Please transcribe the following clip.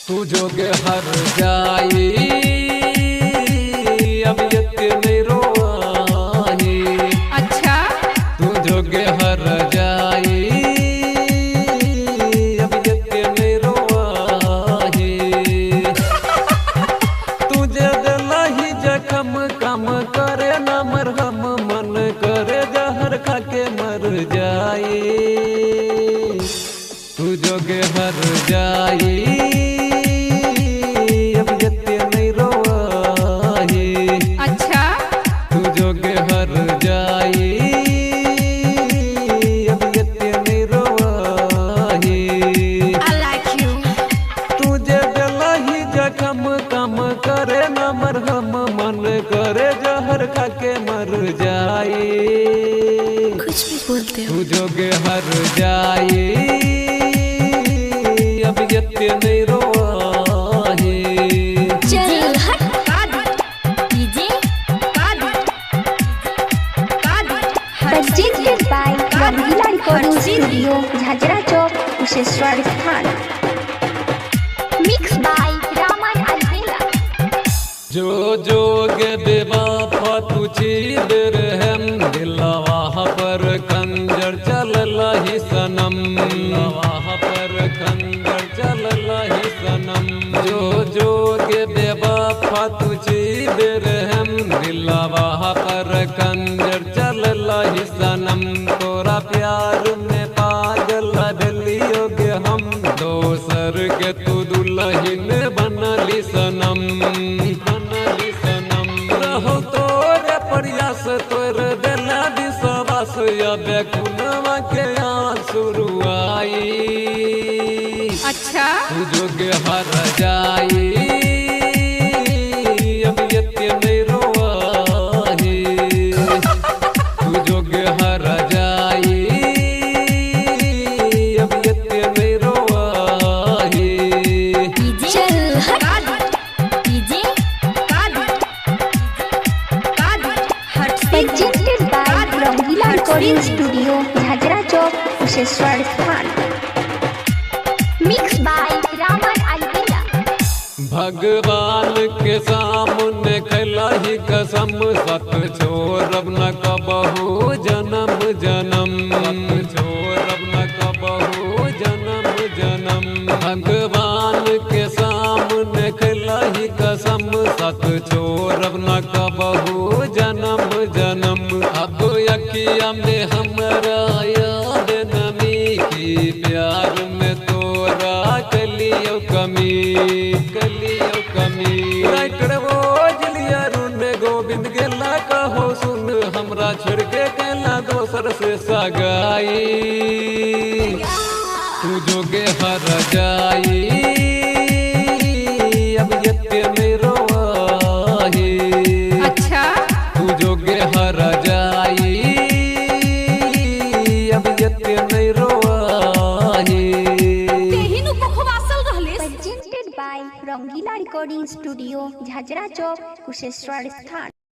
तू जोगे हर जाई अब यत्ते नहीं रोआही। अच्छा तू जोगे हर जाई अब यत्ते नहीं रोआही। तुझे दिलाही जखम कम करे न मरहम मन करे जहर खाके मर जाई। तू जोगे हर जाई अब यत्ते नहीं रोआही। अच्छा तू जोगे हर जाई अब यत्ते नहीं रोआही। I like you। तुझे दिलाही जखम कम करे न मरहम मन करे जहर खाके मर जाई। कुछ भी बोलते हो। तू जोगे हर जाई अब यत्ते नहीं रोआही। चल हट DJ presented by Rangila Recording Studio, Jhajra Chowk, Kusheshwar Sthan. Mixed by Raman Albela. जो जोगे बेवफा तू चीद रहम दिलवा पर खंजर चल लही सनम। दिलवा पर खंजर चल लही सनम। जो जोगे बेवफा तू चीद रहम दिलवा पर खंजर चल लही सनम। तोरा प्यार में पागल भलियोगे हम दोसर के तू दुल्हन बनली सनम। रहो तोरे प्रयास तोर दिला विश्वास अब खुनवा के आंसू आई। अच्छा तू जोगे हर जाई अब यत्ते नहीं रोआही। तू जोगे हर जाई अब यत्ते नहीं रोआही। चल हट DJ Presented by Rangila Recording Studio, Jhajra Chowk, Kusheshwar Sthan. Mixed by Raman Albela. भगवान के सामने खैलाही कसम सत छोड़ब न कबहू जन्म जन्म। सत छोड़ब न कबहू जन्म जन्म। भगवान के सामने खैलाही कसम सत छोड़ब न कबहू जन्म जन्म। अब यकिया में हमरा याद नमी की प्यार में तोरा कलियो कमी राइटर वो जलिया रुने गोविंद गेला कहो सुन हमरा छोड़ के केला दोसर से सगाई। तू जोगे हर जाई अब यत्ते नहीं रोआही। अच्छा तू जोगे हर जाई अब यत्ते नहीं रोआही। तेहिनु बखवासल रहले। Presented by Rangila Recording Studio, Jhajra Chowk, Kusheshwar Sthan.